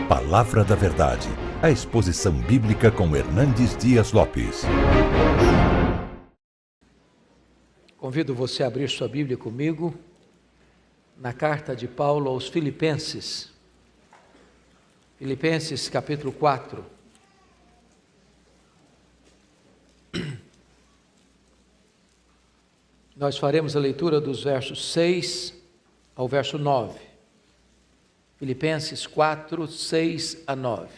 Palavra da Verdade, a exposição bíblica com Hernandes Dias Lopes. Convido você a abrir sua Bíblia comigo na carta de Paulo aos Filipenses. Filipenses capítulo 4. Nós faremos a leitura dos versos 6 ao verso 9. Filipenses 4, 6 a 9.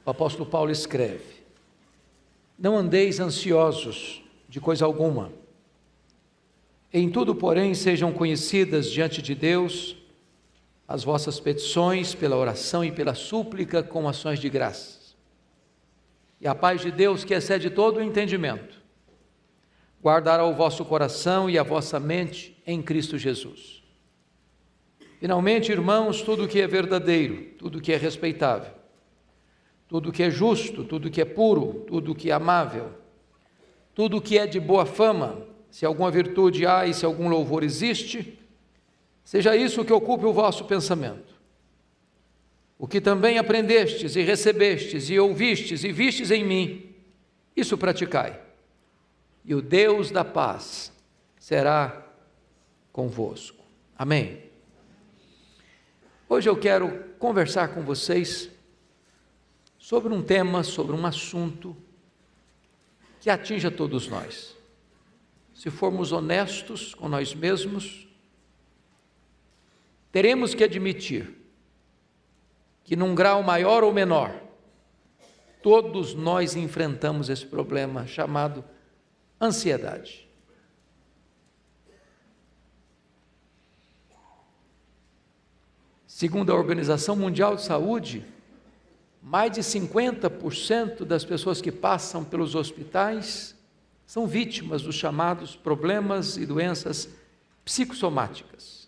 O apóstolo Paulo escreve: Não andeis ansiosos de coisa alguma. Em tudo, porém, sejam conhecidas diante de Deus as vossas petições pela oração e pela súplica com ações de graças. E a paz de Deus, que excede todo o entendimento, guardará o vosso coração e a vossa mente em Cristo Jesus. Finalmente, irmãos, tudo que é verdadeiro, tudo que é respeitável, tudo que é justo, tudo que é puro, tudo que é amável, tudo que é de boa fama, se alguma virtude há e se algum louvor existe, seja isso que ocupe o vosso pensamento. O que também aprendestes e recebestes e ouvistes e vistes em mim, isso praticai, e o Deus da paz será convosco. Amém. Hoje eu quero conversar com vocês sobre um tema, sobre um assunto que atinge a todos nós. Se formos honestos com nós mesmos, teremos que admitir que num grau maior ou menor, todos nós enfrentamos esse problema chamado ansiedade. Segundo a Organização Mundial de Saúde, mais de 50% das pessoas que passam pelos hospitais são vítimas dos chamados problemas e doenças psicossomáticas.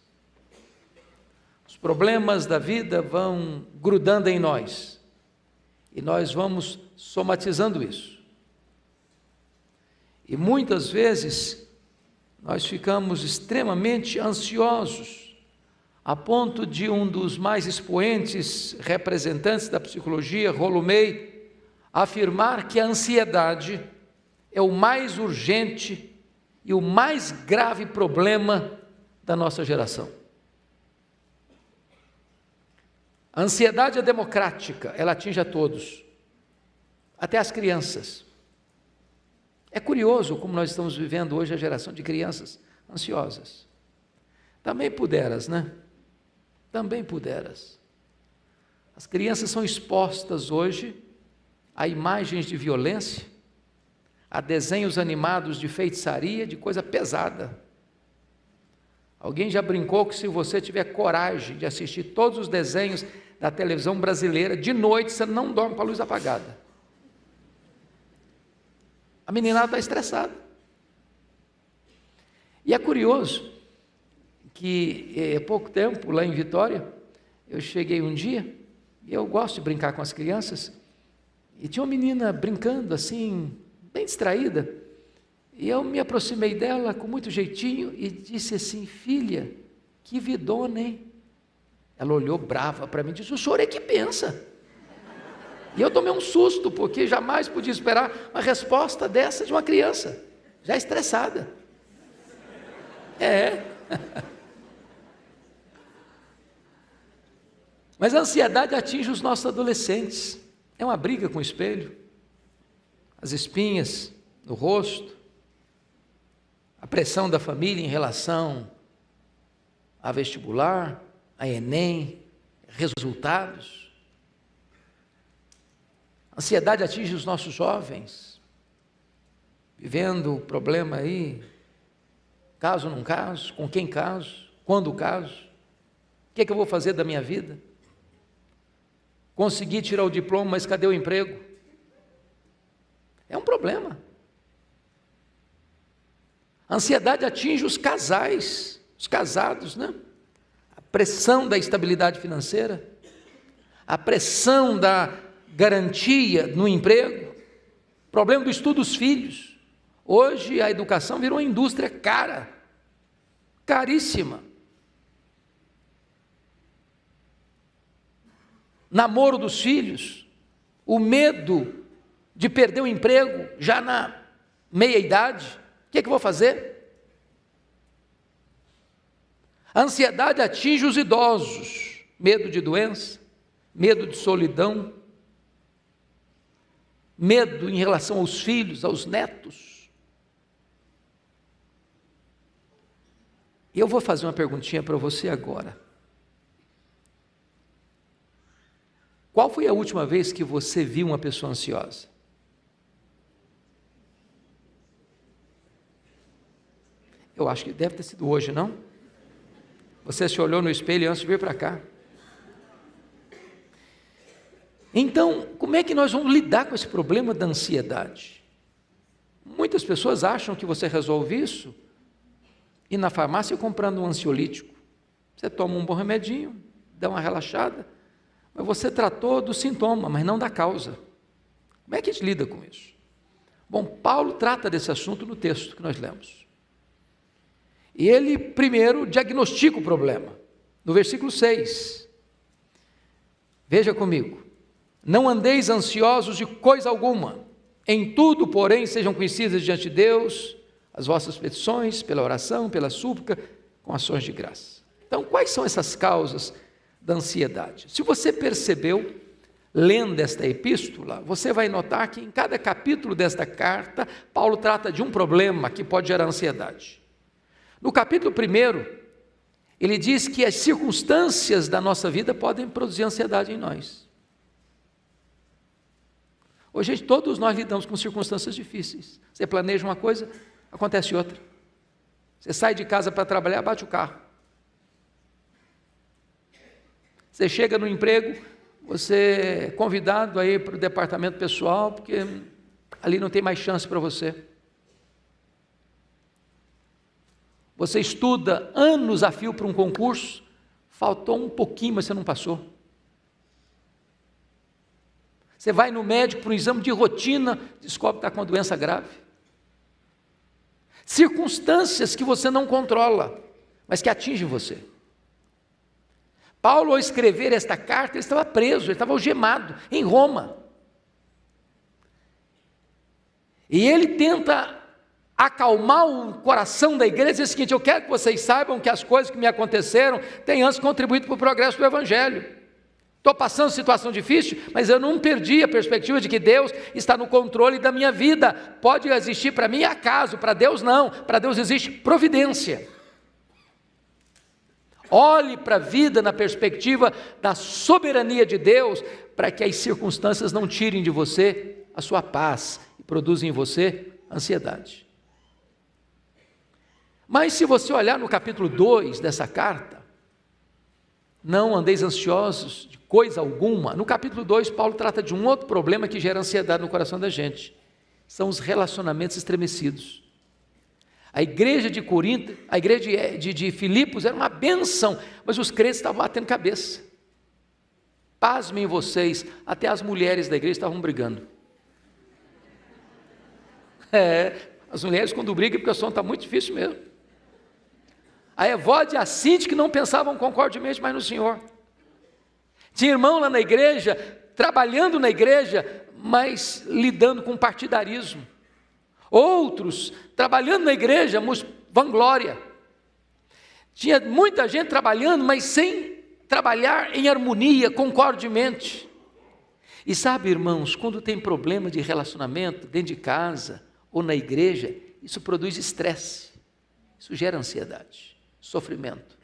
Os problemas da vida vão grudando em nós e nós vamos somatizando isso. E muitas vezes nós ficamos extremamente ansiosos, a ponto de um dos mais expoentes representantes da psicologia, Rollo May, afirmar que a ansiedade é o mais urgente e o mais grave problema da nossa geração. A ansiedade é democrática, ela atinge a todos, até as crianças. É curioso como nós estamos vivendo hoje a geração de crianças ansiosas. Também puderas, né? Também puderas. As crianças são expostas hoje a imagens de violência, a desenhos animados de feitiçaria, de coisa pesada. Alguém já brincou que se você tiver coragem de assistir todos os desenhos da televisão brasileira, de noite você não dorme com a luz apagada. A meninada está estressada. E é curioso que há pouco tempo, lá em Vitória, eu cheguei um dia, e eu gosto de brincar com as crianças, e tinha uma menina brincando assim, bem distraída, e eu me aproximei dela com muito jeitinho e disse assim: filha, que vidona, hein? Ela olhou brava para mim e disse: o senhor é que pensa. E eu tomei um susto, porque jamais podia esperar uma resposta dessa de uma criança, já estressada. Mas a ansiedade atinge os nossos adolescentes, é uma briga com o espelho, as espinhas no rosto, a pressão da família em relação a vestibular, a Enem, resultados. A ansiedade atinge os nossos jovens, vivendo o problema aí, caso ou não caso, com quem caso, quando caso, o que é que eu vou fazer da minha vida? Consegui tirar o diploma, mas cadê o emprego? É um problema. A ansiedade atinge os casais, os casados, né? A pressão da estabilidade financeira, a pressão garantia no emprego, problema do estudo dos filhos. Hoje a educação virou uma indústria cara, caríssima. Namoro dos filhos, o medo de perder o emprego já na meia-idade. O que é que eu vou fazer? A ansiedade atinge os idosos, medo de doença, medo de solidão, medo em relação aos filhos, aos netos. E eu vou fazer uma perguntinha para você agora. Qual foi a última vez que você viu uma pessoa ansiosa? Eu acho que deve ter sido hoje, não? Você se olhou no espelho antes de vir para cá. Então, como é que nós vamos lidar com esse problema da ansiedade? Muitas pessoas acham que você resolve isso e na farmácia comprando um ansiolítico. Você toma um bom remedinho, dá uma relaxada, mas você tratou do sintoma, mas não da causa. Como é que a gente lida com isso? Bom, Paulo trata desse assunto no texto que nós lemos. E ele primeiro diagnostica o problema. No versículo 6, veja comigo: não andeis ansiosos de coisa alguma, em tudo, porém, sejam conhecidas diante de Deus as vossas petições, pela oração, pela súplica, com ações de graça. Então, quais são essas causas da ansiedade? Se você percebeu, lendo esta epístola, você vai notar que em cada capítulo desta carta, Paulo trata de um problema que pode gerar ansiedade. No capítulo 1, ele diz que as circunstâncias da nossa vida podem produzir ansiedade em nós. Hoje, gente, todos nós lidamos com circunstâncias difíceis. Você planeja uma coisa, acontece outra. Você sai de casa para trabalhar, bate o carro. Você chega no emprego, você é convidado a ir para o departamento pessoal, porque ali não tem mais chance para você. Você estuda anos a fio para um concurso, faltou um pouquinho, mas você não passou. Você vai no médico para um exame de rotina, descobre que está com uma doença grave. Circunstâncias que você não controla, mas que atingem você. Paulo, ao escrever esta carta, ele estava preso, ele estava algemado em Roma. E ele tenta acalmar o coração da igreja e dizer o seguinte: eu quero que vocês saibam que as coisas que me aconteceram têm antes contribuído para o progresso do Evangelho. Estou passando situação difícil, mas eu não perdi a perspectiva de que Deus está no controle da minha vida. Pode existir para mim acaso, para Deus não. Para Deus existe providência. Olhe para a vida na perspectiva da soberania de Deus, para que as circunstâncias não tirem de você a sua paz e produzam em você ansiedade. Mas se você olhar no capítulo 2 dessa carta, não andeis ansiosos de coisa alguma. No capítulo 2, Paulo trata de um outro problema que gera ansiedade no coração da gente. São os relacionamentos estremecidos. A igreja de Corinto, a igreja de Filipos era uma bênção, mas os crentes estavam batendo cabeça. Pasmem vocês, até as mulheres da igreja estavam brigando. As mulheres quando brigam, porque o som está muito difícil mesmo. A Evódia e a Cinti que não pensavam concordemente mais no Senhor. Tinha irmão lá na igreja, trabalhando na igreja, mas lidando com partidarismo. Outros trabalhando na igreja, mas vanglória. Tinha muita gente trabalhando, mas sem trabalhar em harmonia, concordemente. E sabe, irmãos, quando tem problema de relacionamento dentro de casa ou na igreja, isso produz estresse, isso gera ansiedade, sofrimento.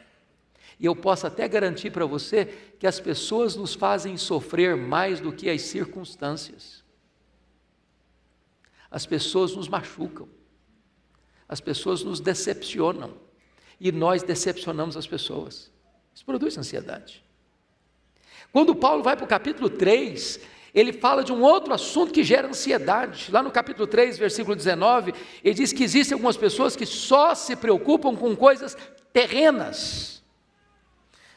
E eu posso até garantir para você que as pessoas nos fazem sofrer mais do que as circunstâncias. As pessoas nos machucam, as pessoas nos decepcionam, e nós decepcionamos as pessoas. Isso produz ansiedade. Quando Paulo vai para o capítulo 3, ele fala de um outro assunto que gera ansiedade. Lá no capítulo 3, versículo 19, ele diz que existem algumas pessoas que só se preocupam com coisas terrenas.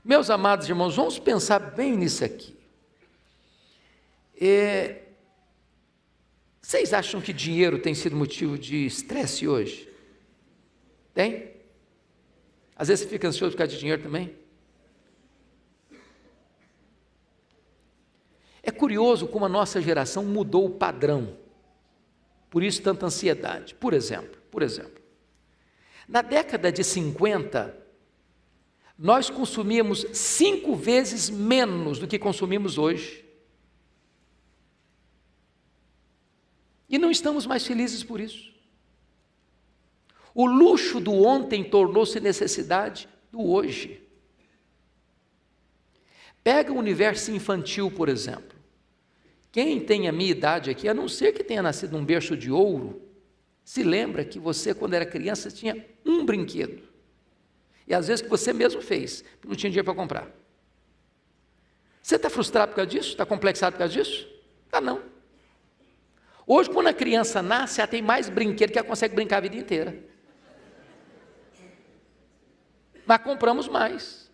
Meus amados irmãos, vamos pensar bem nisso aqui. Vocês acham que dinheiro tem sido motivo de estresse hoje? Tem? Às vezes você fica ansioso por causa de dinheiro também? É curioso como a nossa geração mudou o padrão. Por isso tanta ansiedade. Por exemplo, na década de 50, nós consumíamos 5 vezes menos do que consumimos hoje. E não estamos mais felizes por isso. O luxo do ontem tornou-se necessidade do hoje. Pega o universo infantil, por exemplo. Quem tem a minha idade aqui, a não ser que tenha nascido num berço de ouro, se lembra que você, quando era criança, tinha um brinquedo. E às vezes que você mesmo fez, porque não tinha dinheiro para comprar. Você está frustrado por causa disso? Está complexado por causa disso? Tá, não. Hoje, quando a criança nasce, ela tem mais brinquedo que ela consegue brincar a vida inteira. Mas compramos mais.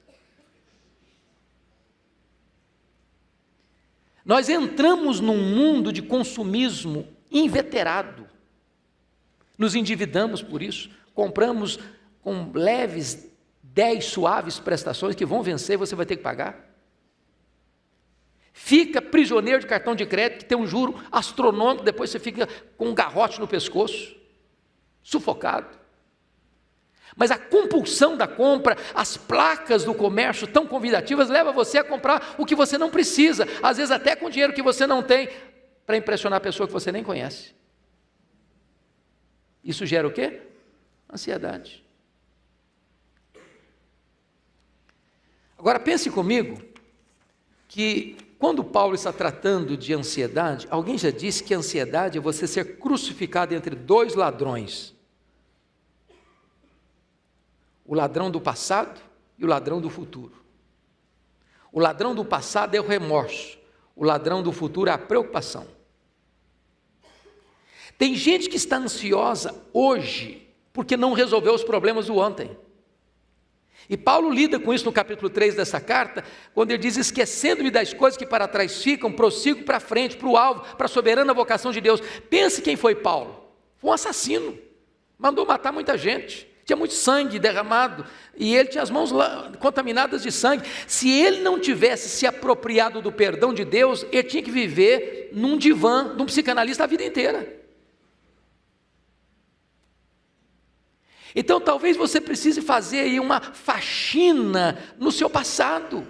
Nós entramos num mundo de consumismo inveterado. Nos endividamos por isso, compramos com leves 10 suaves prestações que vão vencer e você vai ter que pagar. Fica prisioneiro de cartão de crédito que tem um juro astronômico, depois você fica com um garrote no pescoço, sufocado. Mas a compulsão da compra, as placas do comércio tão convidativas, leva você a comprar o que você não precisa, às vezes até com dinheiro que você não tem, para impressionar a pessoa que você nem conhece. Isso gera o quê? Ansiedade. Agora pense comigo que quando Paulo está tratando de ansiedade, alguém já disse que a ansiedade é você ser crucificado entre 2 ladrões. O ladrão do passado e o ladrão do futuro. O ladrão do passado é o remorso, o ladrão do futuro é a preocupação. Tem gente que está ansiosa hoje porque não resolveu os problemas do ontem. E Paulo lida com isso no capítulo 3 dessa carta, quando ele diz: esquecendo-me das coisas que para trás ficam, prossigo para frente, para o alvo, para a soberana vocação de Deus. Pense quem foi Paulo. Foi um assassino, mandou matar muita gente, tinha muito sangue derramado, e ele tinha as mãos contaminadas de sangue. Se ele não tivesse se apropriado do perdão de Deus, ele tinha que viver num divã de um psicanalista a vida inteira. Então talvez você precise fazer aí uma faxina no seu passado,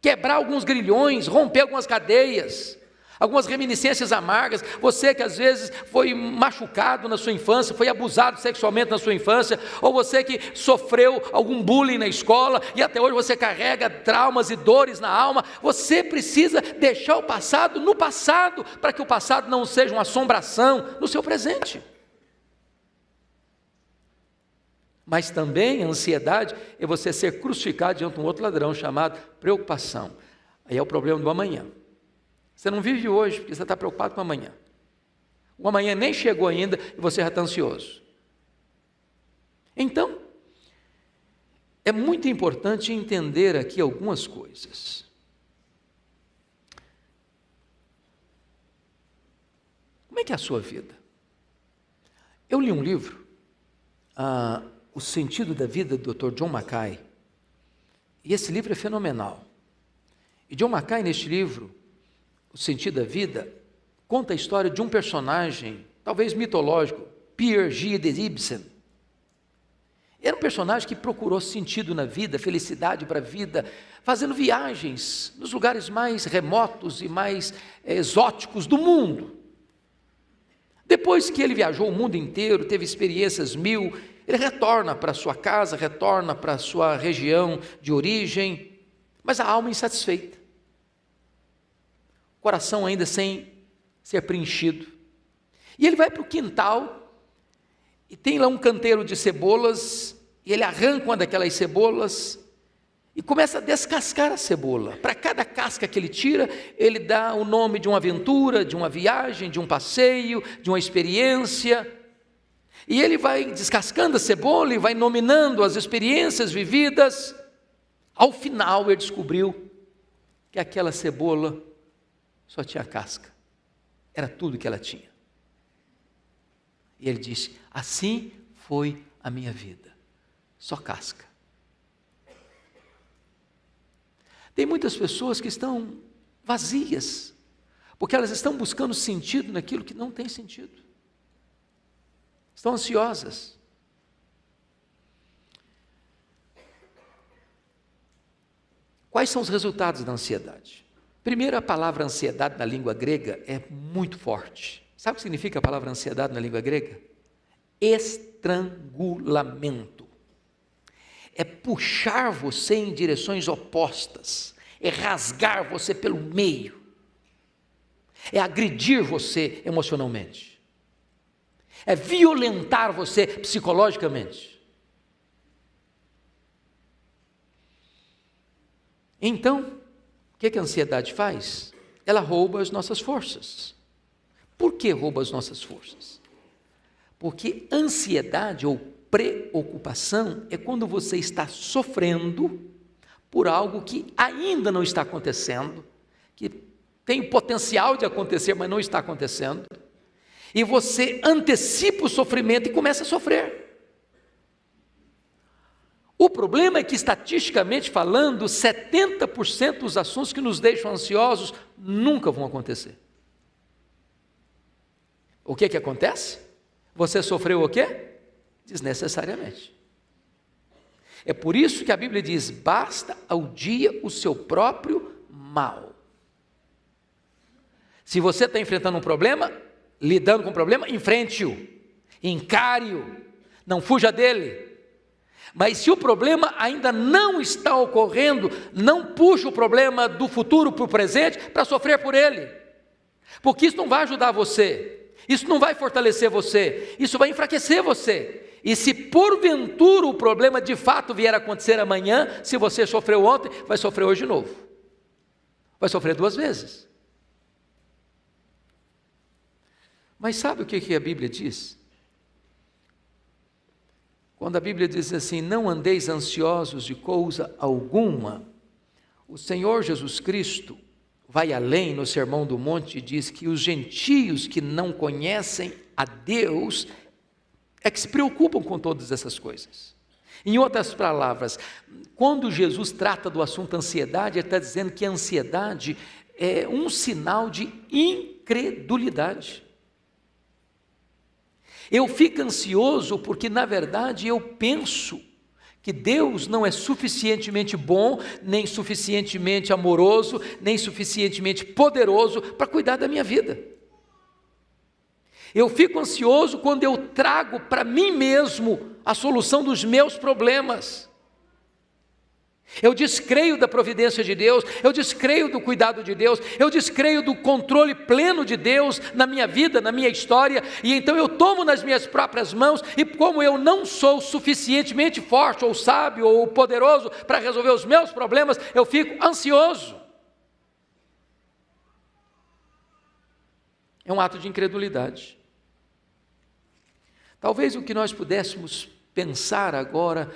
quebrar alguns grilhões, romper algumas cadeias, algumas reminiscências amargas. Você que às vezes foi machucado na sua infância, foi abusado sexualmente na sua infância, ou você que sofreu algum bullying na escola e até hoje você carrega traumas e dores na alma, você precisa deixar o passado no passado, para que o passado não seja uma assombração no seu presente. Mas também a ansiedade é você ser crucificado diante de um outro ladrão chamado preocupação. Aí é o problema do amanhã. Você não vive hoje porque você está preocupado com o amanhã. O amanhã nem chegou ainda e você já está ansioso. Então, é muito importante entender aqui algumas coisas. Como é que é a sua vida? Eu li um livro, O Sentido da Vida, do Dr. John Mackay, e esse livro é fenomenal. E John Mackay, neste livro, O Sentido da Vida, conta a história de um personagem, talvez mitológico, Pierre G. de Ibsen. Era um personagem que procurou sentido na vida, felicidade para a vida, fazendo viagens nos lugares mais remotos e mais exóticos do mundo. Depois que ele viajou o mundo inteiro, teve experiências 1000, ele retorna para sua casa, retorna para sua região de origem, mas a alma insatisfeita, o coração ainda sem ser preenchido. E ele vai para o quintal, e tem lá um canteiro de cebolas, e ele arranca uma daquelas cebolas, e começa a descascar a cebola. Para cada casca que ele tira, ele dá o nome de uma aventura, de uma viagem, de um passeio, de uma experiência. E ele vai descascando a cebola e vai nominando as experiências vividas. Ao final ele descobriu que aquela cebola só tinha casca. Era tudo que ela tinha. E ele disse: assim foi a minha vida, só casca. Tem muitas pessoas que estão vazias, porque elas estão buscando sentido naquilo que não tem sentido. Estão ansiosas. Quais são os resultados da ansiedade? Primeiro, a palavra ansiedade na língua grega é muito forte. Sabe o que significa a palavra ansiedade na língua grega? Estrangulamento. É puxar você em direções opostas, é rasgar você pelo meio, é agredir você emocionalmente, é violentar você psicologicamente. Então, o que a ansiedade faz? Ela rouba as nossas forças. Por que rouba as nossas forças? Porque ansiedade ou preocupação é quando você está sofrendo por algo que ainda não está acontecendo, que tem potencial de acontecer, mas não está acontecendo, e você antecipa o sofrimento e começa a sofrer. O problema é que, estatisticamente falando, 70% dos assuntos que nos deixam ansiosos nunca vão acontecer. O que acontece? Você sofreu o quê? Desnecessariamente. É por isso que a Bíblia diz: basta ao dia o seu próprio mal. Se você está enfrentando um problema, lidando com um problema, enfrente-o, encare-o, não fuja dele. Mas se o problema ainda não está ocorrendo, não puxe o problema do futuro para o presente para sofrer por ele, porque isso não vai ajudar você, isso não vai fortalecer você, isso vai enfraquecer você. E se porventura o problema de fato vier a acontecer amanhã, se você sofreu ontem, vai sofrer hoje de novo, vai sofrer 2 vezes. Mas sabe o que a Bíblia diz? Quando a Bíblia diz assim: não andeis ansiosos de coisa alguma, o Senhor Jesus Cristo vai além no Sermão do Monte e diz que os gentios que não conhecem a Deus é que se preocupam com todas essas coisas. Em outras palavras, quando Jesus trata do assunto ansiedade, ele está dizendo que a ansiedade é um sinal de incredulidade. Eu fico ansioso porque, na verdade, eu penso que Deus não é suficientemente bom, nem suficientemente amoroso, nem suficientemente poderoso para cuidar da minha vida. Eu fico ansioso quando eu trago para mim mesmo a solução dos meus problemas. Eu descreio da providência de Deus, eu descreio do cuidado de Deus, eu descreio do controle pleno de Deus na minha vida, na minha história, e então eu tomo nas minhas próprias mãos, e como eu não sou suficientemente forte, ou sábio, ou poderoso para resolver os meus problemas, eu fico ansioso. É um ato de incredulidade. Talvez o que nós pudéssemos pensar agora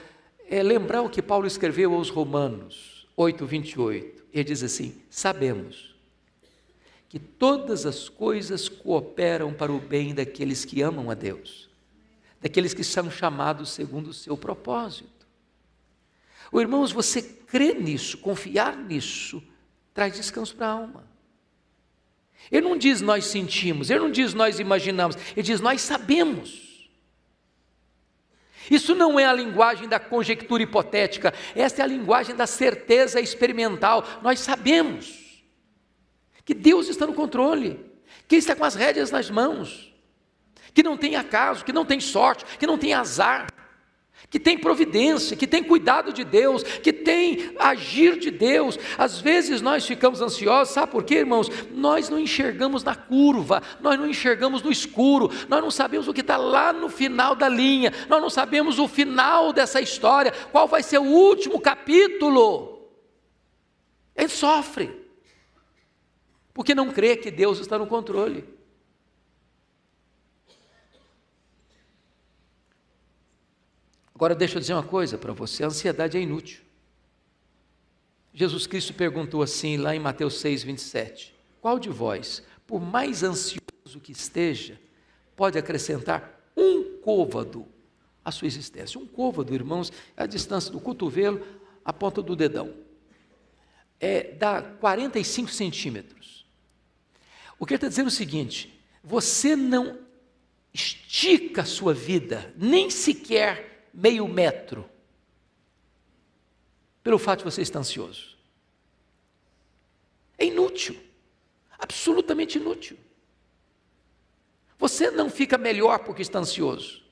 é lembrar o que Paulo escreveu aos Romanos 8:28. Ele diz assim: sabemos que todas as coisas cooperam para o bem daqueles que amam a Deus, daqueles que são chamados segundo o seu propósito. Irmãos, você crer nisso, confiar nisso, traz descanso para a alma. Ele não diz nós sentimos, ele não diz nós imaginamos, ele diz nós sabemos. Isso não é a linguagem da conjectura hipotética, essa é a linguagem da certeza experimental. Nós sabemos que Deus está no controle, que Ele está com as rédeas nas mãos, que não tem acaso, que não tem sorte, que não tem azar, que tem providência, que tem cuidado de Deus, que tem agir de Deus. Às vezes nós ficamos ansiosos, sabe por quê, irmãos? Nós não enxergamos na curva, nós não enxergamos no escuro, nós não sabemos o que está lá no final da linha, nós não sabemos o final dessa história, qual vai ser o último capítulo. Ele sofre, porque não crê que Deus está no controle. Agora deixa eu dizer uma coisa para você, a ansiedade é inútil. Jesus Cristo perguntou assim lá em Mateus 6:27, qual de vós, por mais ansioso que esteja, pode acrescentar um côvado à sua existência? Um côvado, irmãos, é a distância do cotovelo à ponta do dedão. Dá 45 centímetros. O que ele está dizendo é o seguinte: você não estica a sua vida, nem sequer meio metro, pelo fato de você estar ansioso. É inútil, absolutamente inútil. Você não fica melhor porque está ansioso.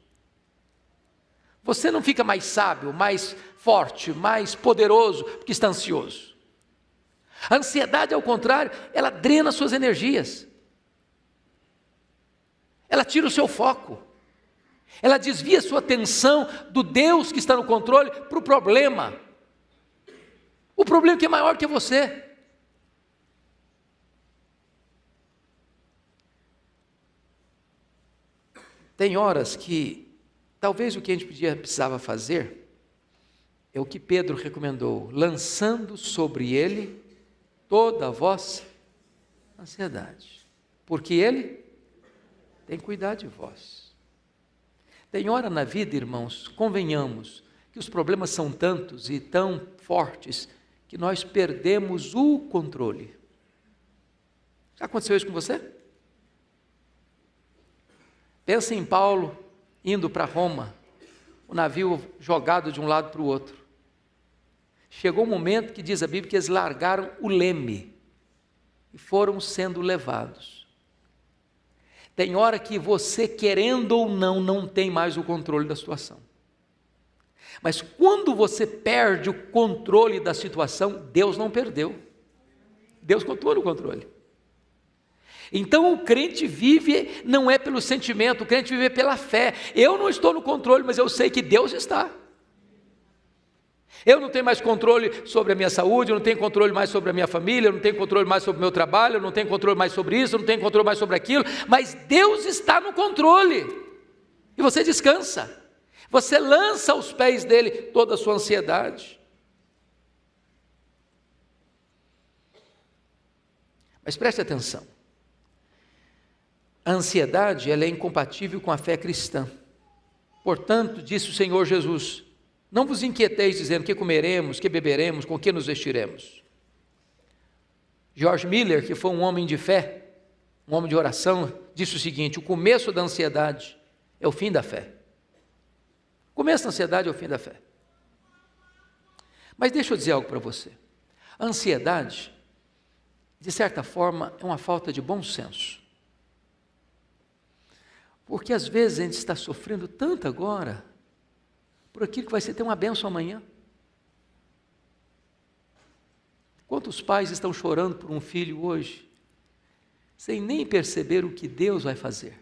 Você não fica mais sábio, mais forte, mais poderoso porque está ansioso. A ansiedade, ao contrário, ela drena suas energias. Ela tira o seu foco. Ela desvia a sua atenção do Deus que está no controle para o problema. O problema que é maior que você. Tem horas que talvez o que a gente precisava fazer é o que Pedro recomendou: lançando sobre ele toda a vossa ansiedade, porque ele tem cuidado de vós. Tem hora na vida, irmãos, convenhamos, que os problemas são tantos e tão fortes que nós perdemos o controle. Já aconteceu isso com você? Pensa em Paulo indo para Roma, o navio jogado de um lado para o outro. Chegou um momento que diz a Bíblia que eles largaram o leme e foram sendo levados. Tem hora que você, querendo ou não tem mais o controle da situação. Mas quando você perde o controle da situação, Deus não perdeu. Deus continua no controle. Então o crente vive, não é pelo sentimento, o crente vive pela fé. Eu não estou no controle, mas eu sei que Deus está. Eu não tenho mais controle sobre a minha saúde, eu não tenho controle mais sobre a minha família, eu não tenho controle mais sobre o meu trabalho, eu não tenho controle mais sobre isso, eu não tenho controle mais sobre aquilo, mas Deus está no controle. E você descansa. Você lança aos pés dele toda a sua ansiedade. Mas preste atenção. A ansiedade, ela é incompatível com a fé cristã. Portanto, disse o Senhor Jesus: não vos inquieteis dizendo que comeremos, que beberemos, com que nos vestiremos. George Miller, que foi um homem de fé, um homem de oração, disse o seguinte: o começo da ansiedade é o fim da fé. O começo da ansiedade é o fim da fé. Mas deixa eu dizer algo para você. A ansiedade, de certa forma, é uma falta de bom senso. Porque às vezes a gente está sofrendo tanto agora, por aquilo que vai ser ter uma bênção amanhã. Quantos pais estão chorando por um filho hoje, sem nem perceber o que Deus vai fazer?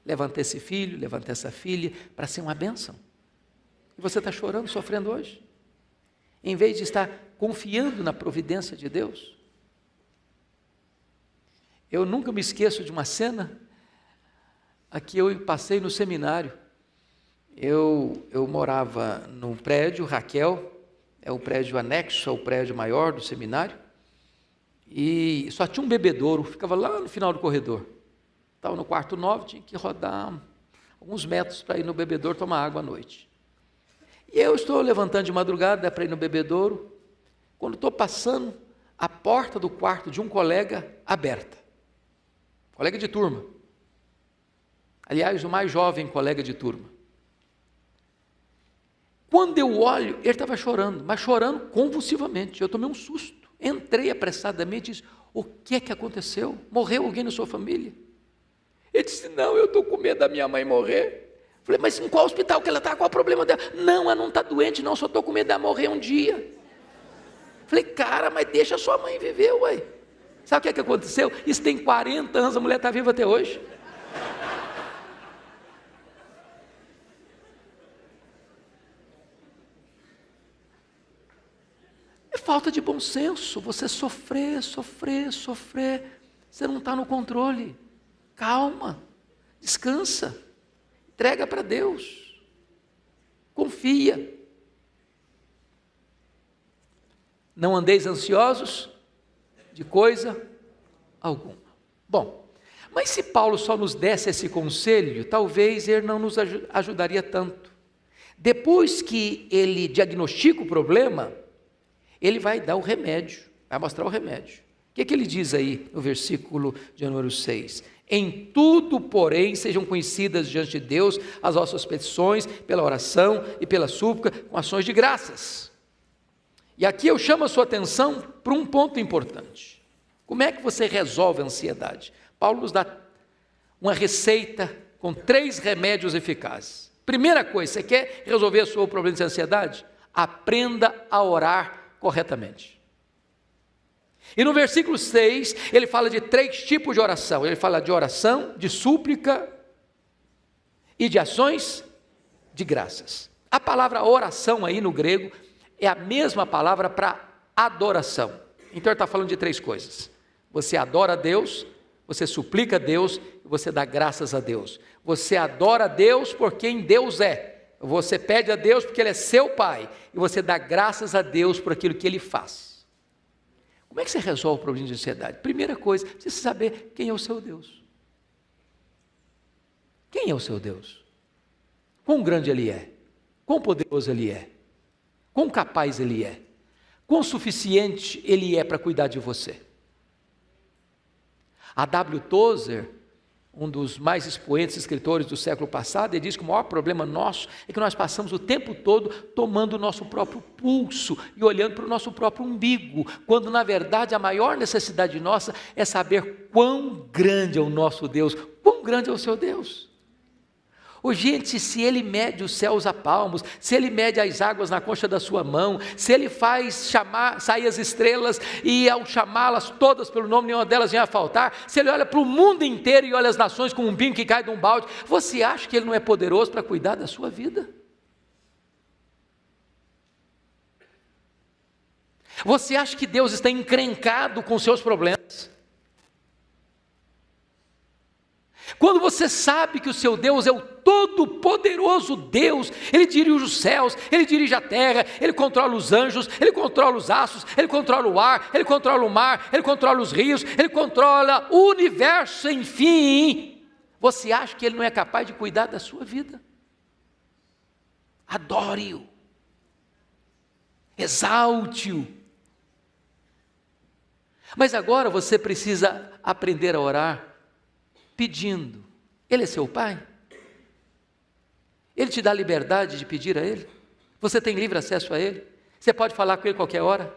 Levanta esse filho, levanta essa filha, para ser uma bênção. E você está chorando, sofrendo hoje, em vez de estar confiando na providência de Deus. Eu nunca me esqueço de uma cena a que eu passei no seminário. Eu morava num prédio, Raquel, é o prédio anexo ao prédio maior do seminário, e só tinha um bebedouro, ficava lá no final do corredor. Estava no quarto 9, tinha que rodar alguns metros para ir no bebedouro tomar água à noite. E eu estou levantando de madrugada para ir no bebedouro, quando estou passando, a porta do quarto de um colega aberta, colega de turma. Aliás, o mais jovem colega de turma. Quando eu olho, ele estava chorando, mas chorando convulsivamente. Eu tomei um susto. Entrei apressadamente e disse: o que é que aconteceu? Morreu alguém na sua família? Ele disse: não, eu estou com medo da minha mãe morrer. Falei: mas em qual hospital que ela está? Qual o problema dela? Não, ela não está doente não, só estou com medo dela morrer um dia. Falei: cara, mas deixa a sua mãe viver, ué. Sabe o que é que aconteceu? Isso tem 40 anos, a mulher está viva até hoje. Falta de bom senso, você sofrer, você não está no controle. Calma, descansa, entrega para Deus, confia. Não andeis ansiosos de coisa alguma. Bom, mas se Paulo só nos desse esse conselho, talvez ele não nos ajudaria tanto. Depois que ele diagnostica o problema, ele vai dar o remédio, vai mostrar o remédio. O que ele diz aí no versículo de número 6? Em tudo, porém, sejam conhecidas diante de Deus as vossas petições, pela oração e pela súplica, com ações de graças. E aqui eu chamo a sua atenção para um ponto importante. Como é que você resolve a ansiedade? Paulo nos dá uma receita com 3 remédios eficazes. Primeira coisa, você quer resolver o seu problema de ansiedade? Aprenda a orar corretamente. E no versículo 6, ele fala de 3 tipos de oração. Ele fala de oração, de súplica e de ações de graças. A palavra oração aí no grego é a mesma palavra para adoração. Então ele está falando de 3 coisas. Você adora a Deus, você suplica a Deus e você dá graças a Deus. Você adora a Deus por quem Deus é. Você pede a Deus porque Ele é seu Pai. E você dá graças a Deus por aquilo que Ele faz. Como é que você resolve o problema de ansiedade? Primeira coisa, você precisa saber quem é o seu Deus. Quem é o seu Deus? Quão grande Ele é? Quão poderoso Ele é? Quão capaz Ele é? Quão suficiente Ele é para cuidar de você? A W. Tozer, um dos mais expoentes escritores do século passado, ele diz que o maior problema nosso é que nós passamos o tempo todo tomando o nosso próprio pulso e olhando para o nosso próprio umbigo, quando na verdade a maior necessidade nossa é saber quão grande é o nosso Deus, quão grande é o seu Deus. Oh, gente, se Ele mede os céus a palmos, se Ele mede as águas na concha da sua mão, se Ele faz sair as estrelas e ao chamá-las todas pelo nome, nenhuma delas vem a faltar, se Ele olha para o mundo inteiro e olha as nações como um pingo que cai de um balde, você acha que Ele não é poderoso para cuidar da sua vida? Você acha que Deus está encrencado com seus problemas? Quando você sabe que o seu Deus é o todo-poderoso Deus, Ele dirige os céus, Ele dirige a terra, Ele controla os anjos, Ele controla os astros, Ele controla o ar, Ele controla o mar, Ele controla os rios, Ele controla o universo, enfim, você acha que Ele não é capaz de cuidar da sua vida? Adore-o, exalte-o. Mas agora você precisa aprender a orar pedindo. Ele é seu Pai? Ele te dá liberdade de pedir a Ele? Você tem livre acesso a Ele? Você pode falar com Ele qualquer hora?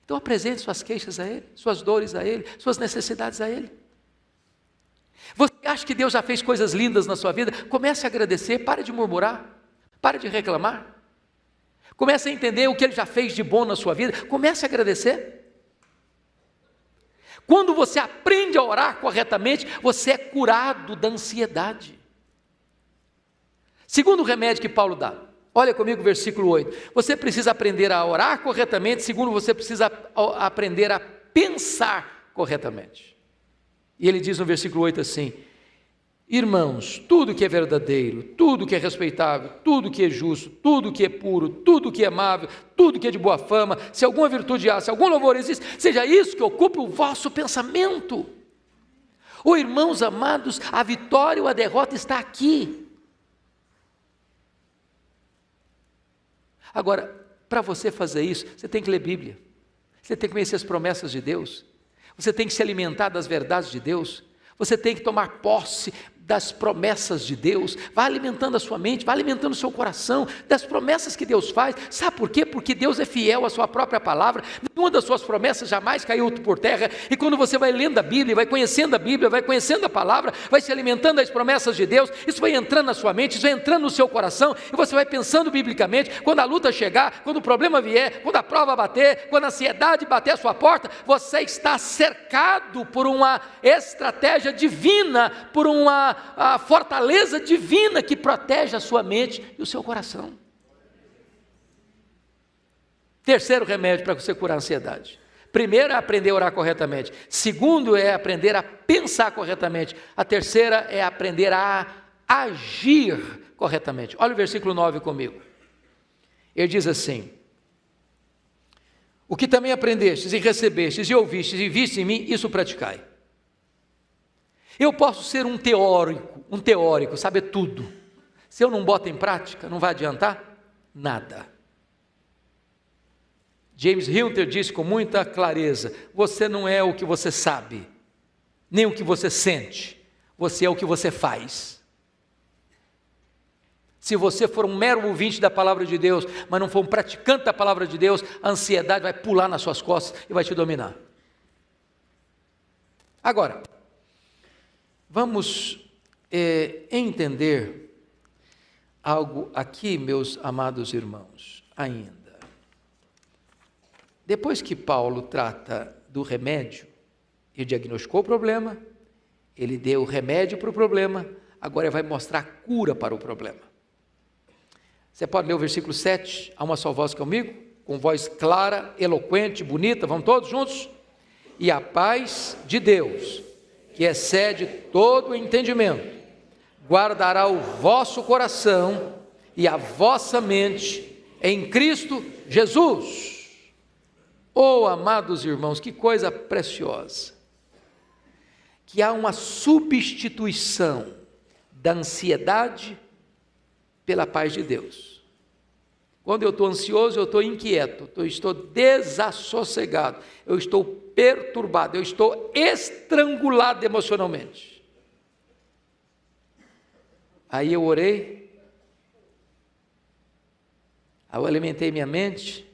Então apresente suas queixas a Ele, suas dores a Ele, suas necessidades a Ele. Você acha que Deus já fez coisas lindas na sua vida? Comece a agradecer, pare de murmurar, pare de reclamar. Comece a entender o que Ele já fez de bom na sua vida, comece a agradecer. Quando você aprende a orar corretamente, você é curado da ansiedade. Segundo remédio que Paulo dá, olha comigo o versículo 8. Você precisa aprender a orar corretamente, segundo você precisa aprender a pensar corretamente. E ele diz no versículo 8 assim: irmãos, tudo que é verdadeiro, tudo que é respeitável, tudo que é justo, tudo que é puro, tudo que é amável, tudo que é de boa fama, se alguma virtude há, se algum louvor existe, seja isso que ocupe o vosso pensamento. Oh, irmãos amados, a vitória ou a derrota está aqui. Agora, para você fazer isso, você tem que ler Bíblia, você tem que conhecer as promessas de Deus, você tem que se alimentar das verdades de Deus, você tem que tomar posse das promessas de Deus, vai alimentando a sua mente, vai alimentando o seu coração, das promessas que Deus faz. Sabe por quê? Porque Deus é fiel à sua própria palavra, nenhuma das suas promessas jamais caiu por terra, e quando você vai lendo a Bíblia, vai conhecendo a Bíblia, vai conhecendo a palavra, vai se alimentando das promessas de Deus, isso vai entrando na sua mente, isso vai entrando no seu coração, e você vai pensando biblicamente. Quando a luta chegar, quando o problema vier, quando a prova bater, quando a ansiedade bater a sua porta, você está cercado por uma estratégia divina, por a fortaleza divina que protege a sua mente e o seu coração. Terceiro remédio para você curar a ansiedade. Primeiro é aprender a orar corretamente. Segundo é aprender a pensar corretamente. A terceira é aprender a agir corretamente. Olha o versículo 9 comigo. Ele diz assim: O que também aprendestes e recebestes e ouvistes e vistes em mim, isso praticai. Eu posso ser um teórico, saber tudo. Se eu não boto em prática, não vai adiantar nada. James Hunter disse com muita clareza: você não é o que você sabe, nem o que você sente, você é o que você faz. Se você for um mero ouvinte da palavra de Deus, mas não for um praticante da palavra de Deus, a ansiedade vai pular nas suas costas e vai te dominar. Agora, vamos entender algo aqui, meus amados irmãos, ainda. Depois que Paulo trata do remédio, ele diagnosticou o problema, ele deu o remédio para o problema, agora ele vai mostrar a cura para o problema. Você pode ler o versículo 7, a uma só voz comigo, com voz clara, eloquente, bonita, vamos todos juntos? E a paz de Deus, que excede todo o entendimento, guardará o vosso coração e a vossa mente em Cristo Jesus. Oh, amados irmãos, que coisa preciosa, que há uma substituição da ansiedade pela paz de Deus. Quando eu estou ansioso, eu estou inquieto, eu estou desassossegado, eu estou perturbado, eu estou estrangulado emocionalmente. Aí eu orei, aí eu alimentei minha mente,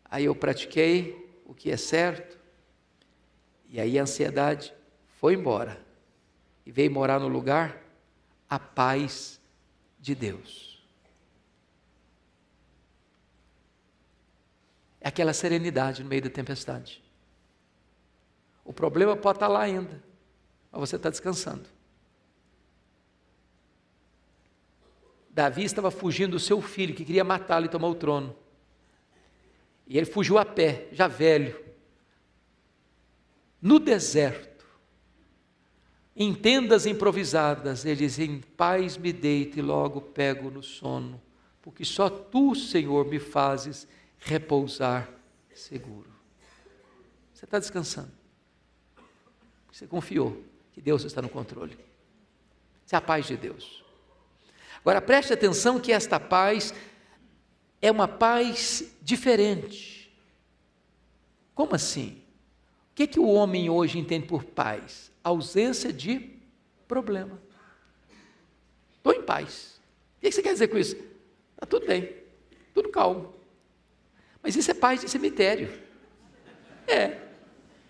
aí eu pratiquei o que é certo, e aí a ansiedade foi embora, e veio morar no lugar a paz de Deus. É aquela serenidade no meio da tempestade. O problema pode estar lá ainda, mas você está descansando. Davi estava fugindo do seu filho, que queria matá-lo e tomar o trono. E ele fugiu a pé, já velho, no deserto, em tendas improvisadas. Ele diz: em paz me deito e logo pego no sono, porque só tu, Senhor, me fazes repousar seguro. Você está descansando, você confiou que Deus está no controle. Isso é a paz de Deus. Agora preste atenção que esta paz é uma paz diferente. Como assim? O que o homem hoje entende por paz? Ausência de problema. Estou em paz. O que você quer dizer com isso? Está tudo bem, tudo calmo. Mas isso é paz de cemitério.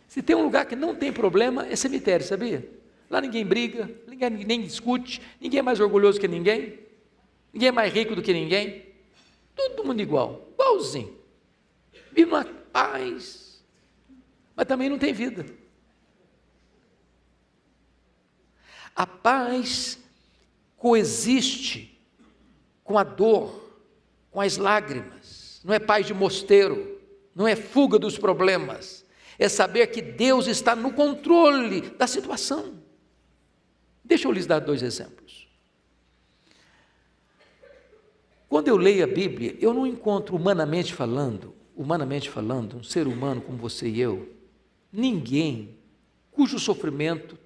Se tem um lugar que não tem problema, é cemitério, sabia? Lá ninguém briga, ninguém discute, ninguém é mais orgulhoso que ninguém, ninguém é mais rico do que ninguém, todo mundo igualzinho. Vive uma paz, mas também não tem vida. A paz coexiste com a dor, com as lágrimas. Não é paz de mosteiro, não é fuga dos problemas, é saber que Deus está no controle da situação. Deixa eu lhes dar 2 exemplos. Quando eu leio a Bíblia, eu não encontro humanamente falando, um ser humano como você e eu, ninguém cujo sofrimento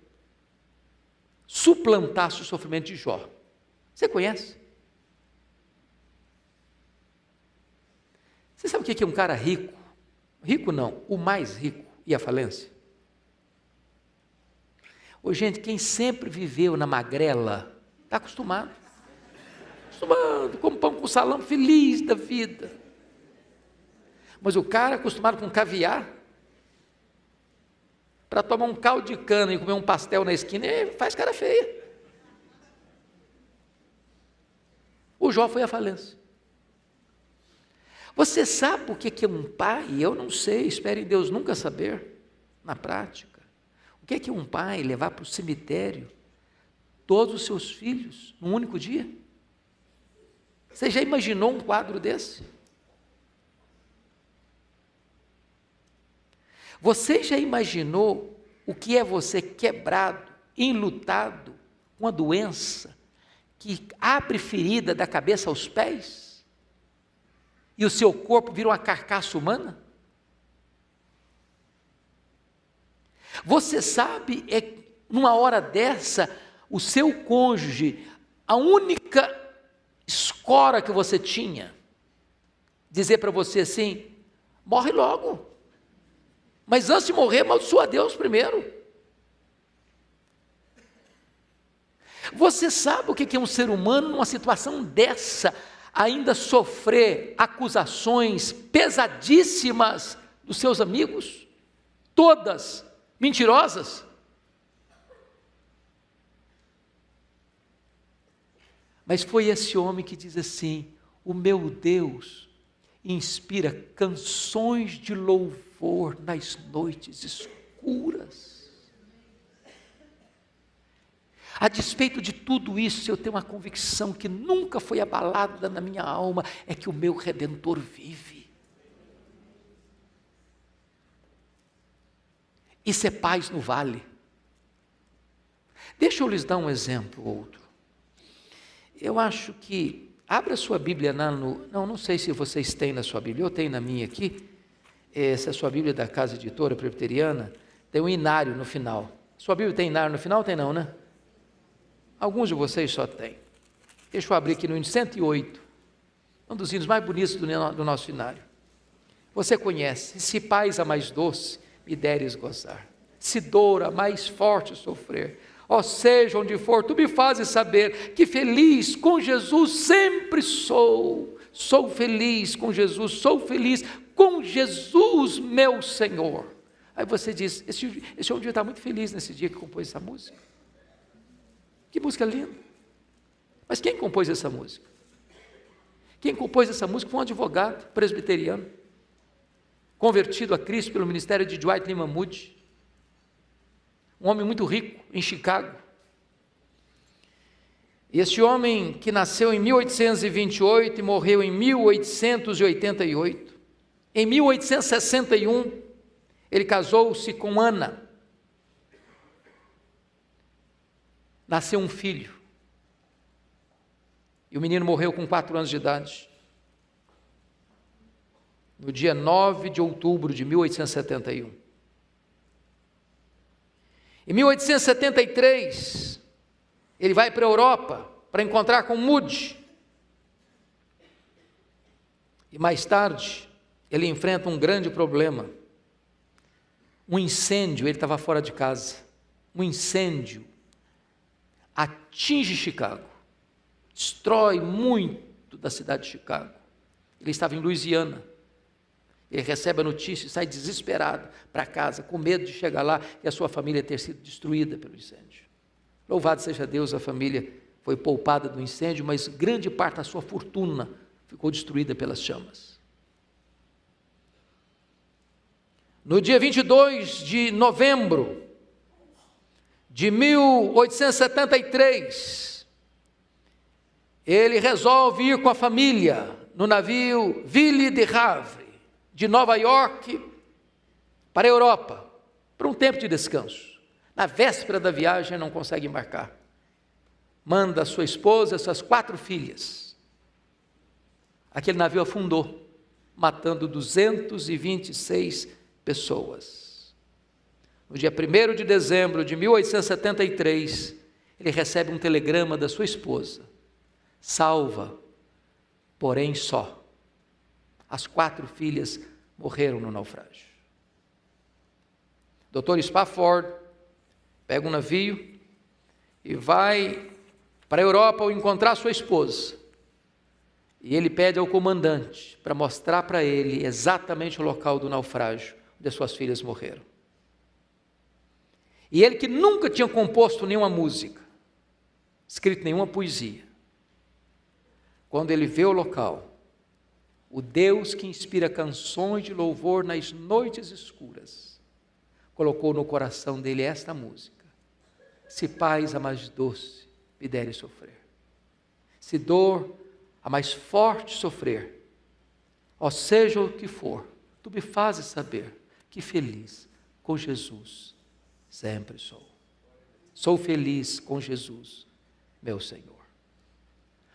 suplantasse o sofrimento de Jó. Você conhece? Você sabe o que é um cara rico? Rico não, o mais rico e a falência? Ô, gente, quem sempre viveu na magrela, está acostumado, come pão com salão, feliz da vida. Mas o cara acostumado com caviar, para tomar um caldo de cana e comer um pastel na esquina, faz cara feia. O Jó foi à falência. Você sabe o que é um pai? Eu não sei, espero em Deus nunca saber, na prática. O que é um pai levar para o cemitério todos os seus filhos num único dia? Você já imaginou um quadro desse? Você já imaginou o que é você quebrado, enlutado, com uma doença que abre ferida da cabeça aos pés? E o seu corpo vira uma carcaça humana? Você sabe, numa hora dessa, o seu cônjuge, a única escora que você tinha, dizer para você assim: morre logo, mas antes de morrer, amaldiçoa a Deus primeiro. Você sabe o que é um ser humano numa situação dessa, ainda sofrer acusações pesadíssimas dos seus amigos, todas mentirosas? Mas foi esse homem que diz assim: o meu Deus inspira canções de louvor nas noites escuras. A despeito de tudo isso, eu tenho uma convicção que nunca foi abalada na minha alma, é que o meu Redentor vive. Isso é paz no vale. Deixa eu lhes dar um exemplo outro. Eu acho que, abra sua Bíblia não sei se vocês têm na sua Bíblia, eu tenho na minha aqui, essa é a sua Bíblia da Casa Editora Presbiteriana, tem um inário no final. Sua Bíblia tem inário no final? Tem não, né? Alguns de vocês só têm. Deixa eu abrir aqui no hino 108, um dos hinos mais bonitos do nosso inário. Você conhece: se paz a mais doce me deres gozar, se dor a mais forte sofrer, ó seja onde for, tu me fazes saber que feliz com Jesus sempre sou. Sou feliz com Jesus, sou feliz com Jesus meu Senhor. Aí você diz: esse homem devia estar muito feliz nesse dia que compôs essa música. Que música linda! Mas quem compôs essa música? Quem compôs essa música foi um advogado presbiteriano, convertido a Cristo pelo ministério de Dwight Lyman Moody, um homem muito rico em Chicago. E esse homem, que nasceu em 1828 e morreu em 1888, em 1861, ele casou-se com Ana. Nasceu um filho, e o menino morreu com 4 anos de idade, no dia 9 de outubro de 1871. Em 1873, ele vai para a Europa para encontrar com Moody, e mais tarde, ele enfrenta um grande problema, um incêndio. Ele estava fora de casa, um incêndio atinge Chicago, destrói muito da cidade de Chicago. Ele estava em Louisiana, ele recebe a notícia e sai desesperado para casa, com medo de chegar lá e a sua família ter sido destruída pelo incêndio. Louvado seja Deus, a família foi poupada do incêndio, mas grande parte da sua fortuna ficou destruída pelas chamas. No dia 22 de novembro de 1873, ele resolve ir com a família no navio Ville de Havre, de Nova York para a Europa, para um tempo de descanso. Na véspera da viagem, não consegue embarcar. Manda sua esposa e suas 4 filhas. Aquele navio afundou, matando 226 pessoas. No dia 1º de dezembro de 1873, ele recebe um telegrama da sua esposa: salva, porém só. As 4 filhas morreram no naufrágio. Dr. Spafford pega um navio e vai para a Europa ao encontrar sua esposa. E ele pede ao comandante para mostrar para ele exatamente o local do naufrágio onde suas filhas morreram. E ele, que nunca tinha composto nenhuma música, escrito nenhuma poesia, quando ele vê o local, o Deus que inspira canções de louvor nas noites escuras, colocou no coração dele esta música: se paz a mais doce me deres sofrer, se dor a mais forte sofrer, ó seja o que for, tu me fazes saber que feliz com Jesus sempre sou. Sou feliz com Jesus, meu Senhor.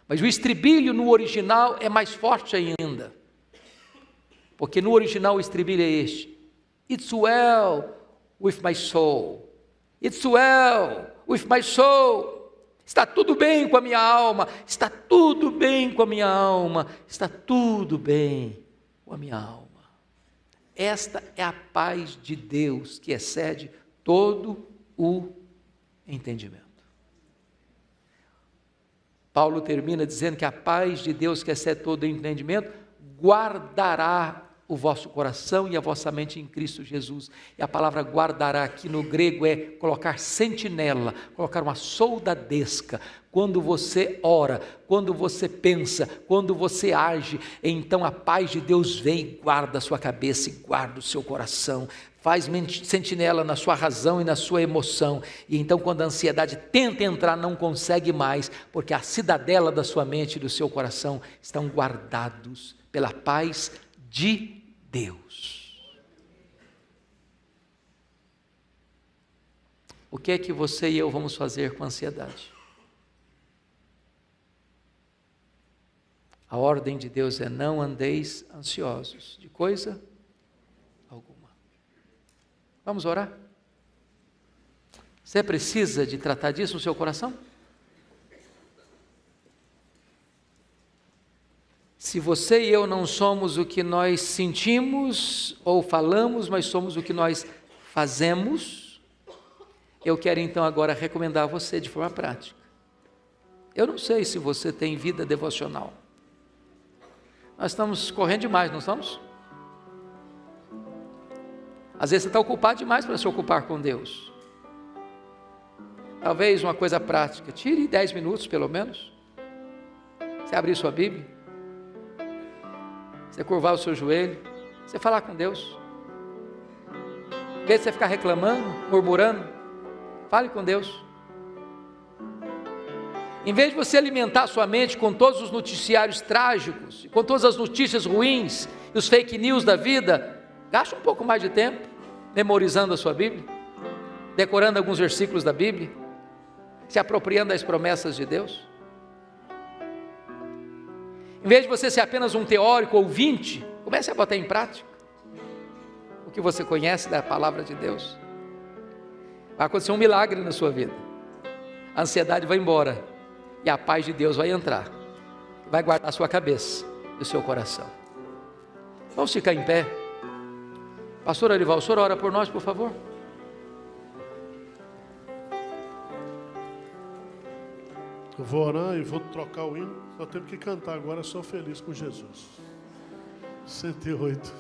Mas o estribilho no original é mais forte ainda, porque no original o estribilho é este: It's well with my soul. It's well with my soul. Está tudo bem com a minha alma. Está tudo bem com a minha alma. Está tudo bem com a minha alma. Esta é a paz de Deus que excede todo o entendimento. Paulo termina dizendo que a paz de Deus que excede todo o entendimento guardará o vosso coração e a vossa mente em Cristo Jesus. E a palavra guardará aqui no grego é colocar sentinela, colocar uma soldadesca. Quando você ora, quando você pensa, quando você age, então a paz de Deus vem e guarda a sua cabeça e guarda o seu coração. Faz sentinela na sua razão e na sua emoção. E então quando a ansiedade tenta entrar, não consegue mais, porque a cidadela da sua mente e do seu coração estão guardados pela paz de Deus. O que é que você e eu vamos fazer com a ansiedade? A ordem de Deus é: não andeis ansiosos de coisa alguma. Vamos orar? Você precisa de tratar disso no seu coração? Se você e eu não somos o que nós sentimos ou falamos, mas somos o que nós fazemos, eu quero então agora recomendar a você de forma prática. Eu não sei se você tem vida devocional. Nós estamos correndo demais, não estamos? Às vezes você está ocupado demais para se ocupar com Deus. Talvez uma coisa prática, tire 10 minutos pelo menos. Você abrir sua Bíblia, você curvar o seu joelho, você falar com Deus. Em vez de você ficar reclamando, murmurando, fale com Deus. Em vez de você alimentar a sua mente com todos os noticiários trágicos, com todas as notícias ruins e os fake news da vida, gaste um pouco mais de tempo memorizando a sua Bíblia, decorando alguns versículos da Bíblia, se apropriando das promessas de Deus. Em vez de você ser apenas um teórico ouvinte, comece a botar em prática o que você conhece da palavra de Deus. Vai acontecer um milagre na sua vida. A ansiedade vai embora e a paz de Deus vai entrar. Vai guardar a sua cabeça e o seu coração. Vamos ficar em pé. Pastor Arival, o senhor ora por nós, por favor? Eu vou orar e vou trocar o hino. Só temos que cantar agora, sou feliz com Jesus. 108.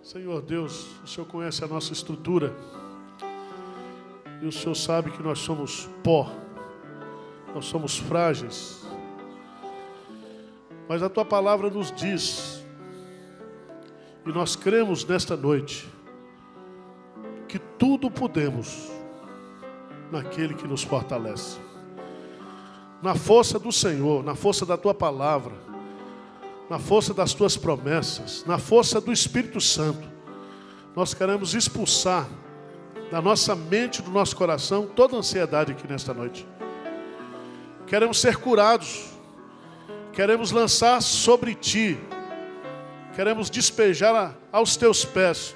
Senhor Deus, o Senhor conhece a nossa estrutura. E o Senhor sabe que nós somos pó. Nós somos frágeis. Mas a Tua palavra nos diz, e nós cremos nesta noite, que tudo podemos naquele que nos fortalece. Na força do Senhor, na força da Tua palavra, na força das Tuas promessas, na força do Espírito Santo, nós queremos expulsar da nossa mente, do nosso coração, toda a ansiedade aqui nesta noite. Queremos ser curados, queremos lançar sobre Ti, queremos despejar aos Teus pés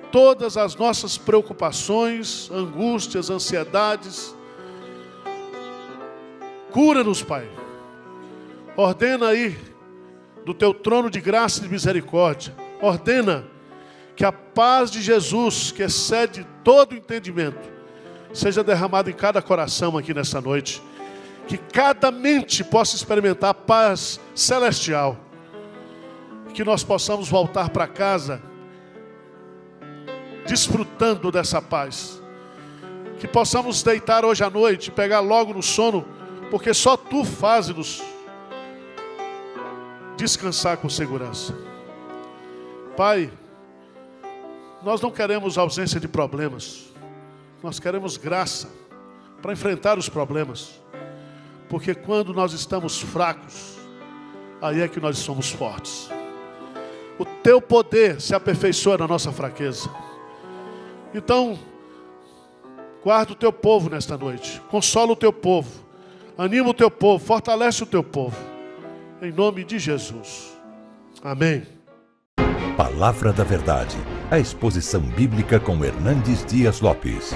todas as nossas preocupações, angústias, ansiedades. Cura-nos, Pai. Ordena aí, do Teu trono de graça e de misericórdia, ordena que a paz de Jesus, que excede todo entendimento, seja derramada em cada coração aqui nessa noite. Que cada mente possa experimentar a paz celestial. Que nós possamos voltar para casa desfrutando dessa paz. Que possamos deitar hoje à noite, pegar logo no sono, porque só Tu fazes-nos descansar com segurança. Pai, nós não queremos ausência de problemas. Nós queremos graça para enfrentar os problemas. Porque quando nós estamos fracos, aí é que nós somos fortes. O Teu poder se aperfeiçoa na nossa fraqueza. Então, guarda o Teu povo nesta noite. Consola o Teu povo. Anima o Teu povo. Fortalece o Teu povo. Em nome de Jesus. Amém. Palavra da Verdade. a exposição bíblica com Hernandes Dias Lopes.